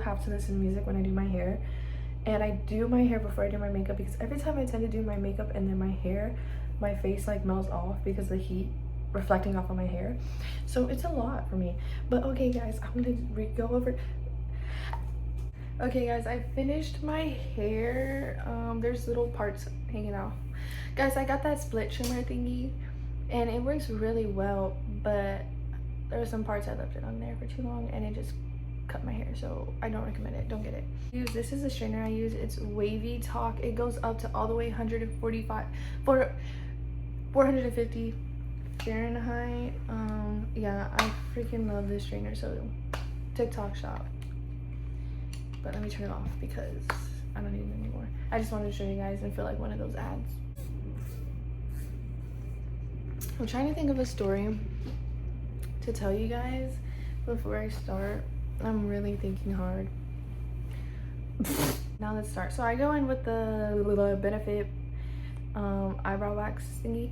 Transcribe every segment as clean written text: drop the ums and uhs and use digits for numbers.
have to listen to music when I do my hair. And I do my hair before I do my makeup, because every time I tend to do my makeup and then my hair, my face like melts off because the heat reflecting off on my hair. So it's a lot for me. But okay guys, I'm gonna go over. Okay guys, I finished my hair. There's little parts hanging out. Guys, I got that split trimmer thingy and it works really well, but there are some parts I left it on there for too long and it just cut my hair, so I don't recommend it. Don't get it. This is the straightener I use. It's Wavy Talk. It goes up to all the way 450 Fahrenheit. Yeah, I freaking love this straightener. So TikTok shop. But let me turn it off because I don't need it anymore. I just wanted to show you guys and feel like one of those ads. I'm trying to think of a story to tell you guys before I start. I'm really thinking hard. Now let's start. So I go in with the Benefit eyebrow wax thingy,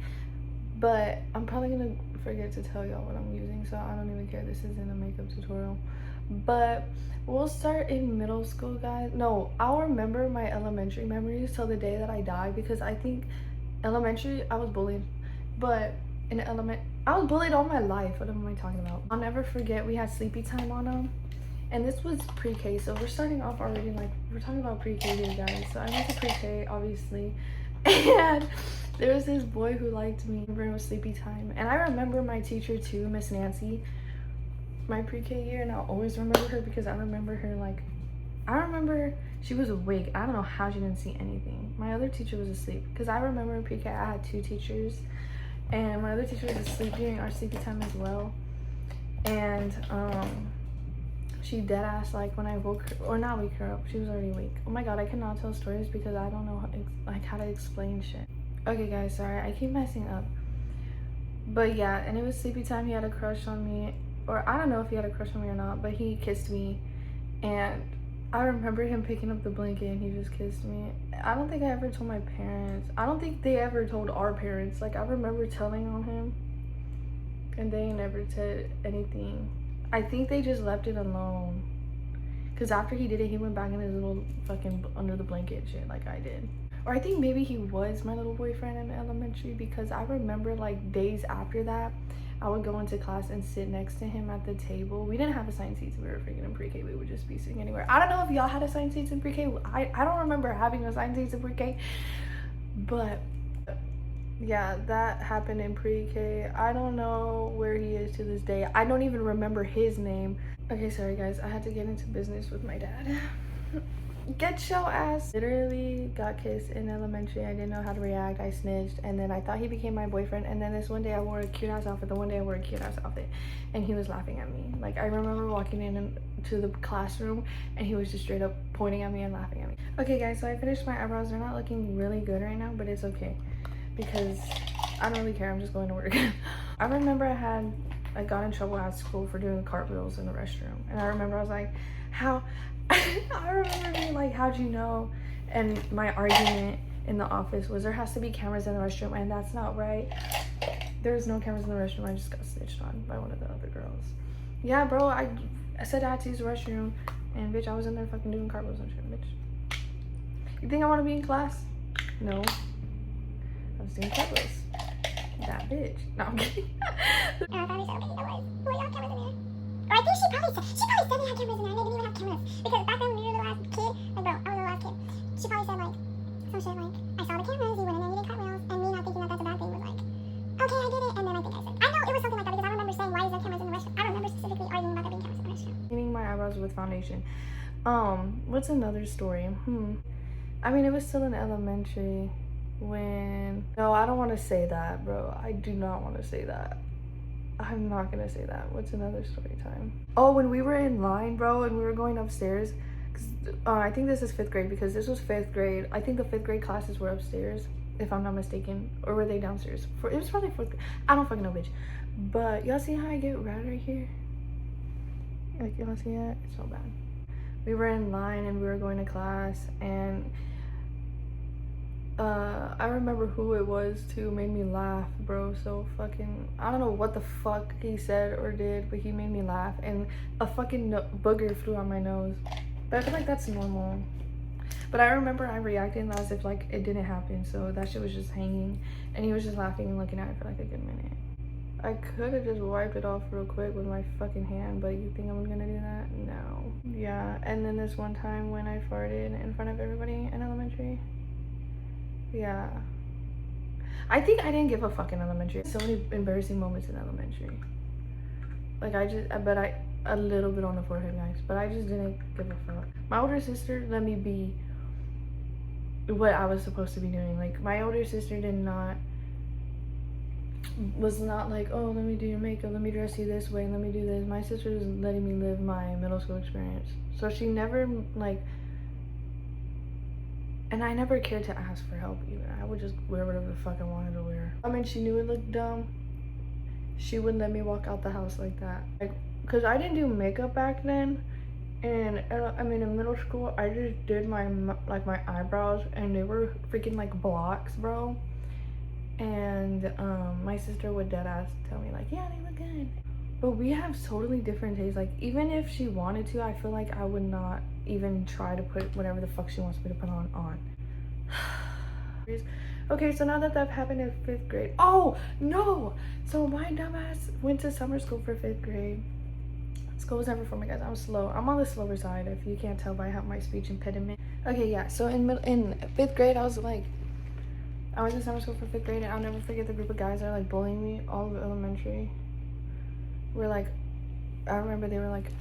but I'm probably gonna forget to tell y'all what I'm using, so I don't even care. This isn't a makeup tutorial. But we'll start in middle school, guys. No, I'll remember my elementary memories till the day that I die, because I think elementary I was bullied, but in I was bullied all my life. What am I talking about? I'll never forget we had sleepy time on them, and this was pre-K, so we're starting off already like we're talking about pre-K here, guys. So I went to pre-K obviously, and there was this boy who liked me. It was sleepy time, and I remember my teacher too, Miss Nancy, my pre-K year, and I'll always remember her because I remember her like, I remember she was awake. I don't know how she didn't see anything. My other teacher was asleep, because I remember in pre-K I had 2 teachers, and my other teacher was asleep during our sleepy time as well. And she dead ass, like when I woke her, or not wake her up, she was already awake. Oh my god, I cannot tell stories because I don't know how to explain shit. Okay guys, sorry, I keep messing up. But yeah, and it was sleepy time. He had a crush on me, or I don't know if he had a crush on me or not, but he kissed me, and I remember him picking up the blanket and he just kissed me. I don't think I ever told my parents. I don't think they ever told our parents. Like, I remember telling on him and they never said anything. I think they just left it alone, because after he did it, he went back in his little fucking under the blanket shit like I did. Or I think maybe he was my little boyfriend in elementary, because I remember like days after that I would go into class and sit next to him at the table. We didn't have assigned seats. We were freaking in pre-K. We would just be sitting anywhere. I don't know if y'all had assigned seats in pre-K. I don't remember having assigned seats in pre-K. But yeah, that happened in pre-K. I don't know where he is to this day. I don't even remember his name. Okay, sorry guys. I had to get into business with my dad. Get your ass. Literally got kissed in elementary. I didn't know how to react. I snitched, and then I thought he became my boyfriend. And then this one day I wore a cute ass outfit. The one day I wore a cute ass outfit, and he was laughing at me. Like, I remember walking in to the classroom and he was just straight up pointing at me and laughing at me. Okay guys, so I finished my eyebrows. They're not looking really good right now, but it's okay because I don't really care. I'm just going to work. I remember I got in trouble at school for doing cartwheels in the restroom, and I remember I was like, how I remember being like, how'd you know? And my argument in the office was, there has to be cameras in the restroom, and that's not right. There's no cameras in the restroom. I just got snitched on by one of the other girls. Yeah, bro, I said I had to use the restroom, and bitch, I was in there fucking doing cartwheels and shit, bitch. You think I want to be in class? No. I was doing cartwheels. That bitch. No, I'm kidding. And I thought, okay, no worries. Well, y'all have cameras in there. Or I think she probably said they had cameras in there. I didn't even have cameras. Because back then when we were the last kid, like, bro, I was the last kid. She probably said, like, some shit like, I saw the cameras, you went in there, you did cartwheels. And me not thinking that that's a bad thing was like, okay, I did it. And then I think I said, I know it was something like that, because I remember saying, why is there cameras in the restroom? I remember specifically arguing about there being cameras in the restroom. Cleaning my eyebrows with foundation. What's another story? I mean, it was still in elementary when... No, I don't want to say that, bro. I do not want to say that. I'm not gonna say that. What's another story time? Oh, when we were in line, bro, and we were going upstairs. I think this is 5th grade, because this was 5th grade. I think the 5th grade classes were upstairs, if I'm not mistaken. Or were they downstairs? It was probably 4th grade. I don't fucking know, bitch. But y'all see how I get red right here? Like, y'all see that? It's so bad. We were in line and we were going to class, and I remember who it was too, made me laugh, bro. So fucking, I don't know what the fuck he said or did, but he made me laugh, and a fucking booger flew on my nose. But I feel like that's normal. But I remember I reacted as if like it didn't happen, so that shit was just hanging, and he was just laughing and looking at it for like a good minute. I could have just wiped it off real quick with my fucking hand, but you think I'm gonna do that? No. Yeah, and then this one time when I farted in front of everybody in elementary. Yeah. I think I didn't give a fuck in elementary. So many embarrassing moments in elementary. Like a little bit on the forehead, guys, but I just didn't give a fuck. My older sister let me be what I was supposed to be doing. Like, my older sister was not like, oh, let me do your makeup, let me dress you this way, let me do this. My sister was letting me live my middle school experience. So she never, like, and I never cared to ask for help either. I would just wear whatever the fuck I wanted to wear. I mean, she knew it looked dumb. She wouldn't let me walk out the house like that. Like, cause I didn't do makeup back then. And I mean, in middle school, I just did my eyebrows, and they were freaking like blocks, bro. And my sister would dead ass tell me like, yeah, they look good. But we have totally different tastes. Like, even if she wanted to, I feel like I would not even try to put whatever the fuck she wants me to put on. Okay, so now that happened in 5th grade. Oh no! So my dumbass went to summer school for 5th grade. School was never for me, guys. I'm slow. I'm on the slower side, if you can't tell by my speech impediment. Okay, yeah. So in 5th grade, I went to summer school for 5th grade, and I'll never forget the group of guys that were like bullying me all of elementary. We're like, I remember they were like,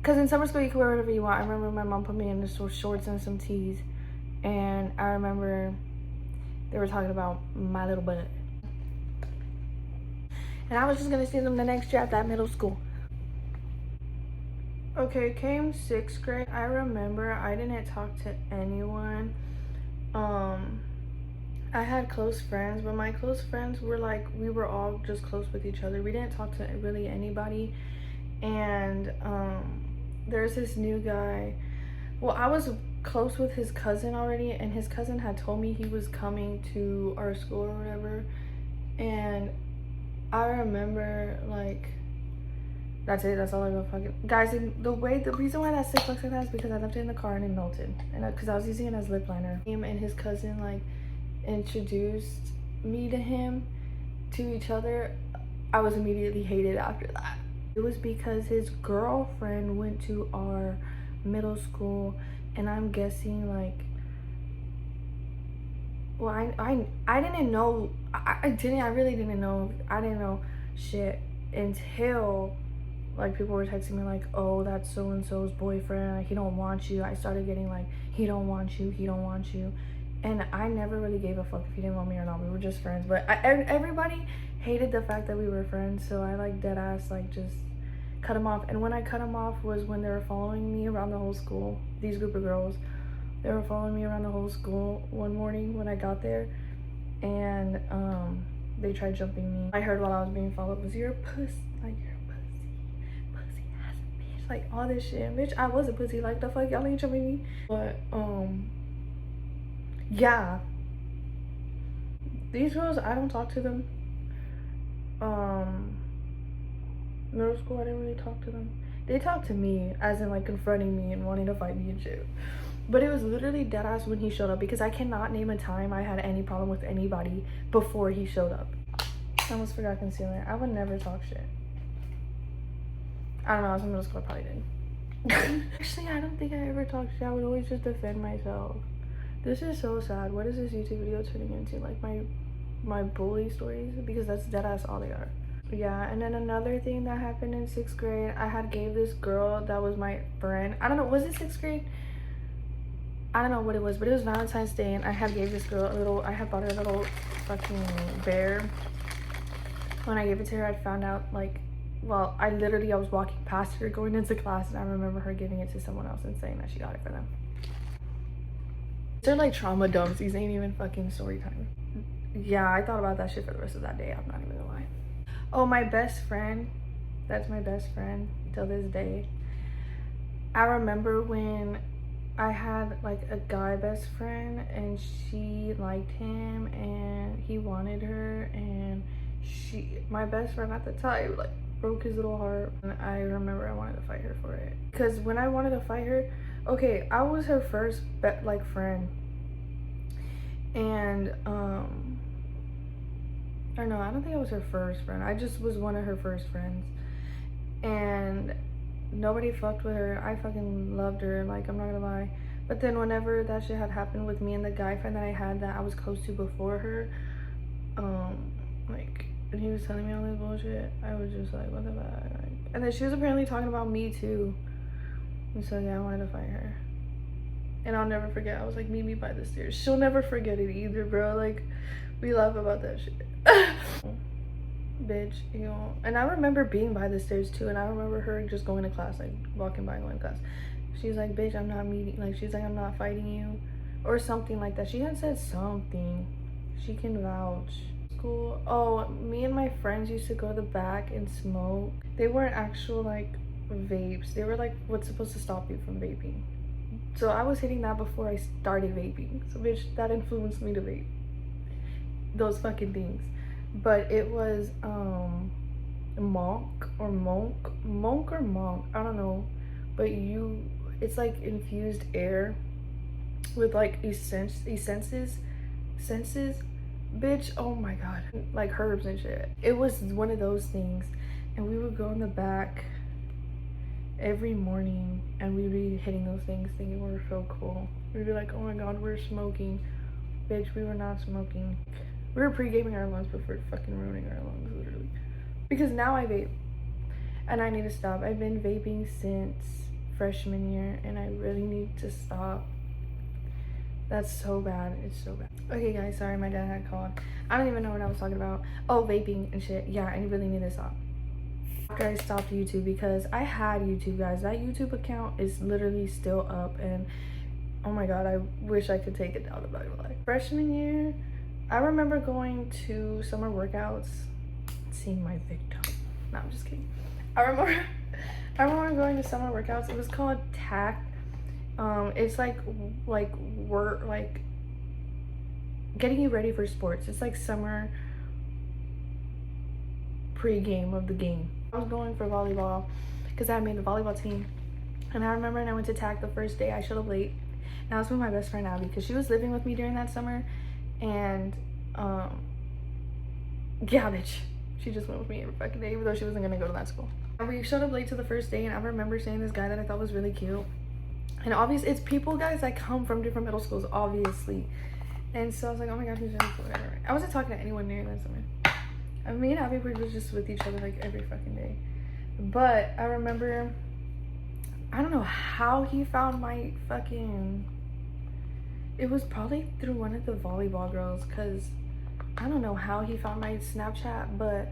cause in summer school you can wear whatever you want. I remember my mom put me in the shorts and some tees, and I remember they were talking about my little butt, and I was just gonna see them the next year at that middle school. Okay, came 6th grade. I remember I didn't talk to anyone. I had close friends, but my close friends were like, we were all just close with each other. We didn't talk to really anybody. And there's this new guy. Well, I was close with his cousin already, and his cousin had told me he was coming to our school or whatever. And I remember, like, that's it. That's all I go fucking. Guys, the reason why that stick looks like that is because I left it in the car and it melted. And because I was using it as lip liner. Him and his cousin, like, introduced me to each other. I was immediately hated after that. It was because his girlfriend went to our middle school, and I'm guessing, like, well, I didn't know. I really didn't know. I didn't know shit until, like, people were texting me like, oh, that's so and so's boyfriend, like, he don't want you. I started getting like, he don't want you. And I never really gave a fuck if he didn't want me or not. We were just friends. But everybody hated the fact that we were friends, so I, like, dead ass, like, just cut him off. And when I cut him off was when they were following me around the whole school. These group of girls, they were following me around the whole school one morning when I got there, and they tried jumping me. I heard while I was being followed was, you're a puss, like, you're a pussy ass bitch, like, all this shit. Bitch, I was a pussy, like, the fuck, y'all ain't jumping me. But yeah, these girls, I don't talk to them. Middle school, I didn't really talk to them. They talked to me, as in, like, confronting me and wanting to fight me and shit. But it was literally dead ass when he showed up, because I cannot name a time I had any problem with anybody before he showed up. I almost forgot concealer. I would never talk shit. I don't know, I was in middle school, I probably did. Actually, I don't think I ever talked shit. I would always just defend myself. This is so sad. What is this YouTube video turning into? Like, my bully stories? Because that's dead ass all they are. Yeah, and then another thing that happened in 6th grade, I had gave this girl that was my friend, I don't know, was it 6th grade? I don't know what it was, but it was Valentine's Day, and I had gave this girl I had bought her a little fucking bear. When I gave it to her, I found out, like, well, I was walking past her going into class, and I remember her giving it to someone else and saying that she got it for them. They're like trauma dumps. These ain't even fucking story time. Yeah, I thought about that shit for the rest of that day. I'm not even gonna lie. Oh, my best friend. That's my best friend till this day. I remember when I had, like, a guy best friend, and she liked him, and he wanted her, and my best friend at the time, like, broke his little heart. And I remember I wanted to fight her for it. Because when I wanted to fight her, okay, I was her first like friend. And or no, I don't think I was her first friend. I just was one of her first friends. And nobody fucked with her. I fucking loved her, like, I'm not gonna lie. But then whenever that shit had happened with me and the guy friend that I had that I was close to before her, like, and he was telling me all this bullshit, I was just like, what the fuck? Like, and then she was apparently talking about me too. And so yeah, I wanted to fight her. And I'll never forget, I was like, meet me by the stairs. She'll never forget it either, bro. Like, we laugh about that shit. Bitch, you know. And I remember being by the stairs too, and I remember her just going to class, like walking by going to class. She's like, bitch, I'm not meeting, like, she's like, I'm not fighting you, or something like that. She had said something. She can vouch. School. Oh, me and my friends used to go to the back and smoke. They weren't actual like vapes. They were like what's supposed to stop you from vaping. So I was hitting that before I started vaping. So bitch, that influenced me to vape those fucking things. But it was monk, I don't know, but it's like infused air with like senses, bitch, oh my god, like herbs and shit. It was one of those things, and we would go in the back every morning and we'd be hitting those things thinking we were so cool. We'd be like, oh my god, we're smoking. Bitch, we were not smoking. We were pre-gaming our lungs before fucking ruining our lungs, literally. Because now I vape, and I need to stop. I've been vaping since freshman year, and I really need to stop. That's so bad. It's so bad. Okay, guys, sorry, my dad had called. I don't even know what I was talking about. Oh, vaping and shit. Yeah, I really need to stop. After I stopped YouTube, because I had YouTube, guys. That YouTube account is literally still up, and oh my god, I wish I could take it down. I'm not gonna lie. Freshman year, I remember going to summer workouts, seeing my victim. No, I'm just kidding. I remember going to summer workouts. It was called TAC. It's like work, like getting you ready for sports. It's like summer pre-game of the game. I was going for volleyball because I made the volleyball team. And I remember when I went to TAC the first day, I showed up late. And I was with my best friend Abby because she was living with me during that summer. And yeah, bitch, she just went with me every fucking day, even though she wasn't gonna go to that school. And we showed up late to the first day, and I remember seeing this guy that I thought was really cute. And obviously, it's people, guys, that come from different middle schools, obviously. And so I was like, oh my god, he's really cool. I wasn't talking to anyone near that summer. I mean, Abby were just with each other like every fucking day. But I remember, I don't know how he found my fucking, it was probably through one of the volleyball girls, because I don't know how he found my Snapchat, but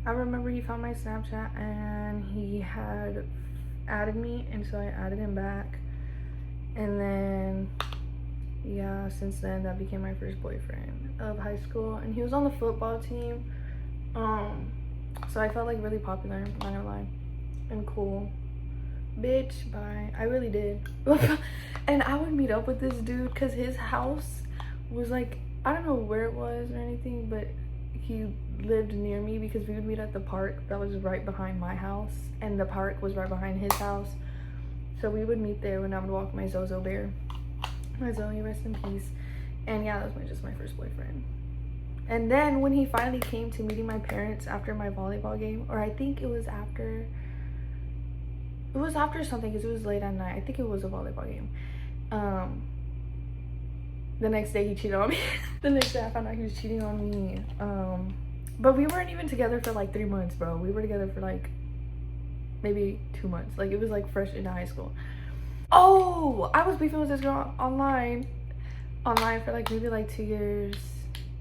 I remember he found my Snapchat and he had added me, and so I added him back. And then yeah, since then that became my first boyfriend of high school, and he was on the football team. So I felt like really popular, not gonna lie, and cool. Bitch, bye. I really did. And I would meet up with this dude because his house was like, I don't know where it was or anything, but he lived near me because we would meet at the park that was right behind my house, and the park was right behind his house. So we would meet there when I would walk my Zozo bear. My Zoe, rest in peace. And yeah, that was just my first boyfriend. And then when he finally came to meeting my parents after my volleyball game, or I think it was after something because it was late at night. I think it was a volleyball game. The next day he cheated on me. The next day I found out he was cheating on me. But we weren't even together for like 3 months, bro. We were together for like maybe 2 months. Like, it was like fresh into high school. Oh, I was beefing with this girl online for like maybe like 2 years.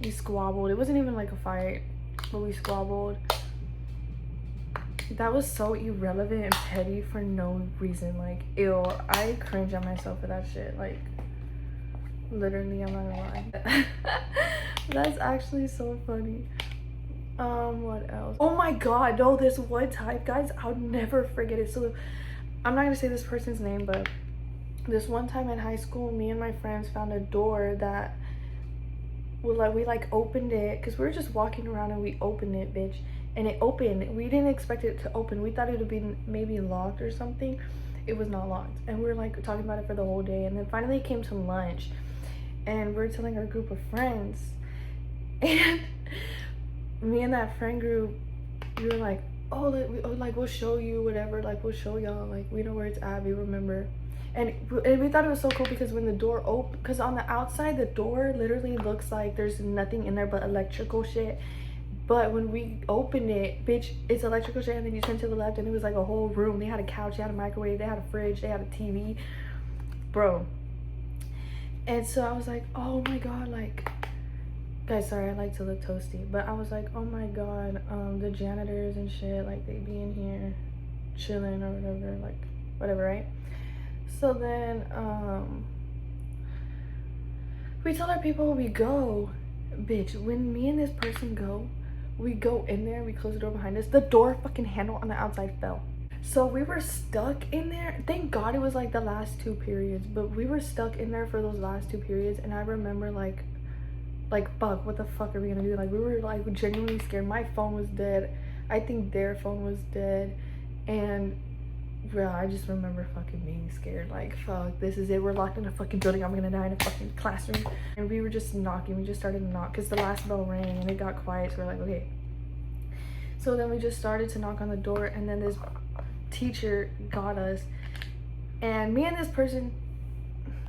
We squabbled. It wasn't even like a fight, but we squabbled. That was so irrelevant and petty for no reason. Like, ew, I cringe at myself for that shit. Like, literally, I'm not gonna lie. That's actually so funny. What else? Oh my god, no, this one time, guys, I'll never forget it. So I'm not gonna say this person's name, but this one time in high school, me and my friends found a door that we opened it because we were just walking around, and we opened it, bitch, and it opened. We didn't expect it to open. We thought it would be maybe locked or something. It was not locked, and we were like talking about it for the whole day. And then finally it came to lunch, and we're telling our group of friends, and me and that friend group, we were like, oh, like we'll show you whatever, like we'll show y'all, like we know where it's at, we remember. And we thought it was so cool because when the door opened, because on the outside the door literally looks like there's nothing in there but electrical shit. But when we opened it, bitch, it's electrical shit, and then you turn to the left and it was like a whole room. They had a couch, they had a microwave, they had a fridge, they had a TV, bro. And so I was like, oh my god, like, guys, sorry, I like to look toasty, but I was like, oh my god, the janitors and shit, like, they be in here chilling or whatever, like, whatever, right? So then, we tell our people we go, bitch, when me and this person go, we go in there, we close the door behind us, the door fucking handle on the outside fell. So we were stuck in there. Thank God it was like the last 2 periods, but we were stuck in there for those last 2 periods. And I remember like fuck, what the fuck are we gonna do? Like, we were like genuinely scared. My phone was dead. I think their phone was dead. And bro, I just remember fucking being scared. Like, fuck, this is it. We're locked in a fucking building. I'm gonna die in a fucking classroom. And we were just knocking. We just started to knock because the last bell rang and it got quiet. So we're like, okay. So then we just started to knock on the door, and then this teacher got us. And me and this person,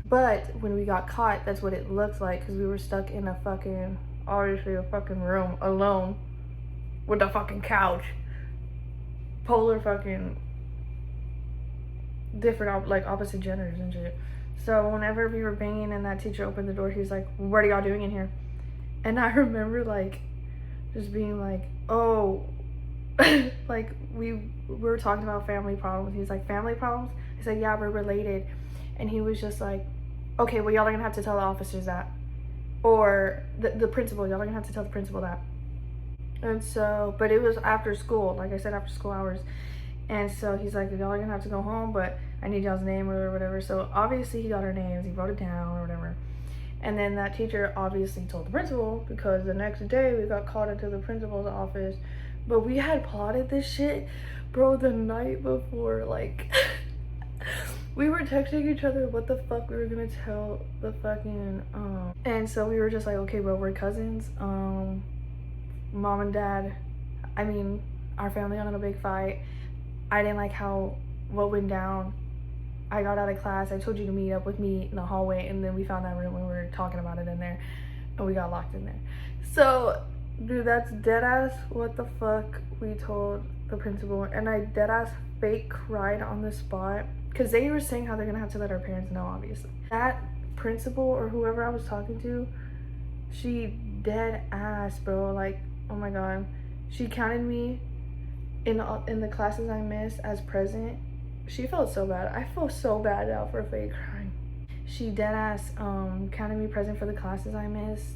but when we got caught, that's what it looked like, because we were stuck in a fucking, obviously a fucking room alone with a fucking couch. Polar fucking different, like opposite genders and shit. So whenever we were banging and that teacher opened the door, he was like, what are y'all doing in here? And I remember like just being like, oh, like we were talking about family problems. He was like, family problems? I said, yeah, we're related. And he was just like, okay, well, y'all are gonna have to tell the officers that, or the principal, y'all are gonna have to tell the principal that. And so, but it was after school, like I said, after school hours. And so he's like, y'all are gonna have to go home, but I need y'all's name or whatever. So obviously he got our names, he wrote it down or whatever. And then that teacher obviously told the principal, because the next day we got called into the principal's office. But we had plotted this shit, bro, the night before. Like, we were texting each other what the fuck we were gonna tell the fucking, and so we were just like, okay, bro, we're cousins. Mom and dad, I mean, our family got in a big fight. I didn't like what went down. I got out of class. I told you to meet up with me in the hallway, and then we found that room and we were talking about it in there, and we got locked in there. So, dude, that's dead ass what the fuck we told the principal. And I dead ass fake cried on the spot, because they were saying how they're gonna have to let our parents know, obviously. That principal or whoever I was talking to, she dead ass, bro, like, oh my god, she counted me in the classes I missed as present. She felt so bad. I feel so bad now for fake crying. She dead ass counted me present for the classes I missed,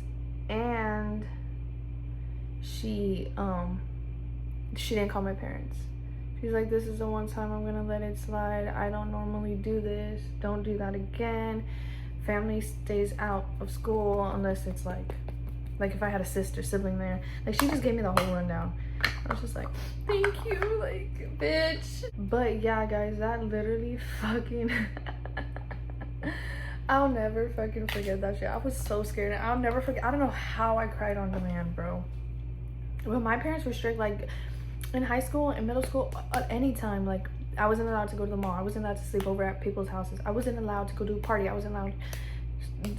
and she didn't call my parents. She's like, this is the one time I'm gonna let it slide. I don't normally do this. Don't do that again. Family stays out of school unless it's like if I had a sibling there. Like, she just gave me the whole rundown. I was just like, thank you, like, bitch. But yeah, guys, that literally fucking I'll never fucking forget that shit. I was so scared. I'll never forget. I don't know how I cried on demand, bro. But my parents were strict. Like, in high school and middle school, at any time, like, I wasn't allowed to go to the mall. I wasn't allowed to sleep over at people's houses. I wasn't allowed to go to a party. I wasn't allowed.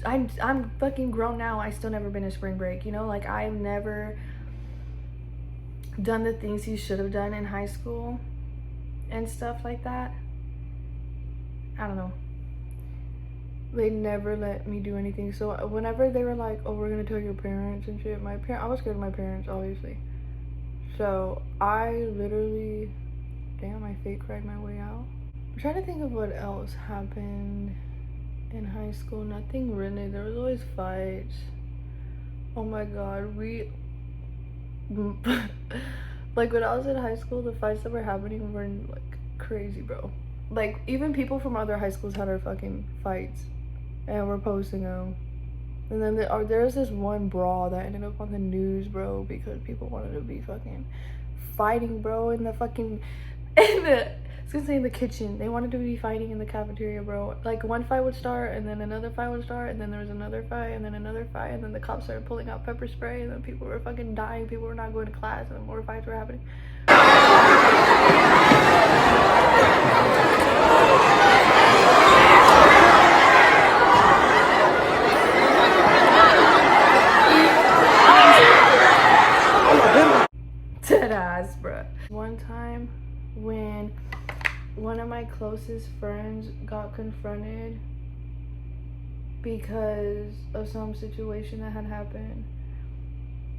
I'm fucking grown now. I still never been to spring break, you know? Like, I've never done the things you should have done in high school and stuff like that. I don't know. They never let me do anything. So whenever they were like, oh, we're gonna tell your parents and shit, I was scared of my parents, obviously. So I literally, damn, I fake cried my way out. I'm trying to think of what else happened in high school. Nothing really. There was always fights. Oh my god, like, when I was in high school, the fights that were happening were like crazy, bro. Like, even people from other high schools had our fucking fights and we're posting them. And then there was this one brawl that ended up on the news, bro, because people wanted to be fucking fighting, bro, in the fucking I was gonna say in the kitchen. They wanted to be fighting in the cafeteria, bro. Like one fight would start, and then another fight would start, and then there was another fight, and then another fight, and then the cops started pulling out pepper spray, and then people were fucking dying. People were not going to class, and more fights were happening. Deadass, bruh. One time when one of my closest friends got confronted because of some situation that had happened,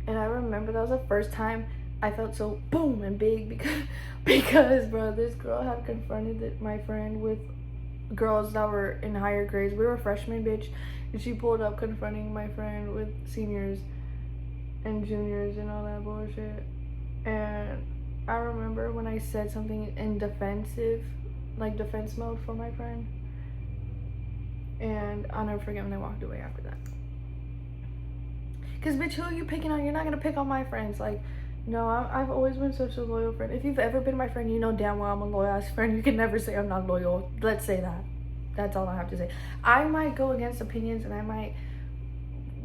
and I remember that was the first time I felt so boom and big because bro, this girl had confronted my friend with girls that were in higher grades. We were freshmen, bitch, and she pulled up confronting my friend with seniors and juniors and all that bullshit. And I remember when I said something in defense mode for my friend, and I'll never forget when they walked away after that. Cause bitch, who are you picking on? You're not gonna pick on my friends. Like, no, I've always been such a loyal friend. If you've ever been my friend, you know damn well I'm a loyal ass friend. You can never say I'm not loyal. Let's say that. That's all I have to say. I might go against opinions, and I might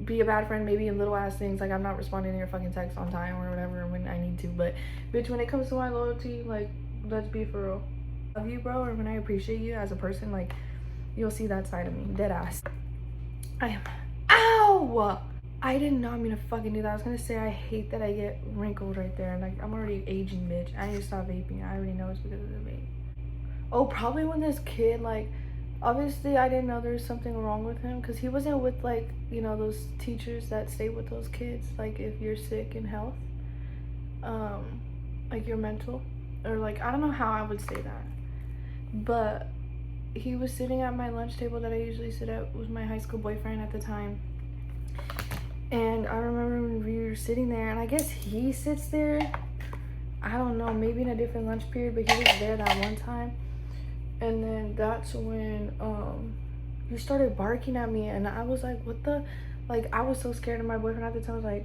be a bad friend maybe in little ass things, like I'm not responding to your fucking text on time or whatever when I need to, but bitch, when it comes to my loyalty, like, let's be for real. I love you, bro, or when I appreciate you as a person, like, you'll see that side of me. Dead ass. I am. Ow! I did not mean to fucking do that. I was gonna say I hate that I get wrinkled right there, and like I'm already aging, bitch. I need to stop vaping. I already know it's because of the vape. Oh, probably when this kid, like, obviously I didn't know there was something wrong with him, because he wasn't with, like, you know, those teachers that stay with those kids, like, if you're sick in health, like you're mental, or like, I don't know how I would say that, but he was sitting at my lunch table that I usually sit at with my high school boyfriend at the time. And I remember when we were sitting there, and I guess he sits there, I don't know, maybe in a different lunch period, but he was there that one time. And then that's when he started barking at me, and I was like, what the, like, I was so scared of my boyfriend at the time. I was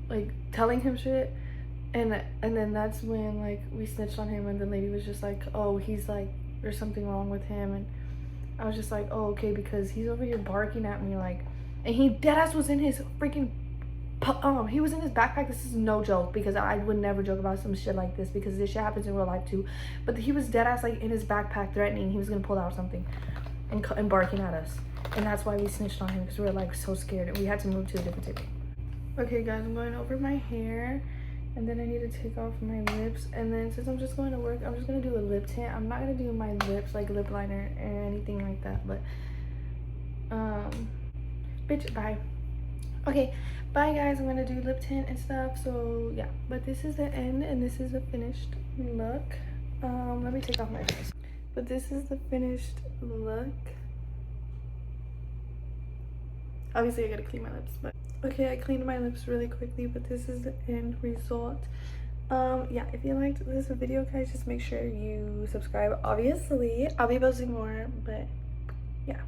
like telling him shit, and then that's when, like, we snitched on him, and the lady was just like, oh, he's like, there's something wrong with him. And I was just like, oh, okay, because he's over here barking at me, like, and he deadass was in his freaking he was in his backpack. This is no joke, because I would never joke about some shit like this, because this shit happens in real life too. But he was deadass, like, in his backpack, threatening he was gonna pull out something and barking at us. And that's why we snitched on him, because we were like so scared, and we had to move to a different table. Okay guys, I'm going over my hair, and then I need to take off my lips, and then since I'm just going to work, I'm just gonna do a lip tint. I'm not gonna do my lips, like lip liner or anything like that, but bitch, bye. Okay, bye guys. I'm gonna do lip tint and stuff, so yeah, but this is the end, and this is the finished look. Let me take off my face, but this is the finished look. Obviously I gotta clean my lips, but okay, I cleaned my lips really quickly, but this is the end result. Yeah, if you liked this video, guys, just make sure you subscribe. Obviously I'll be posting more, but yeah.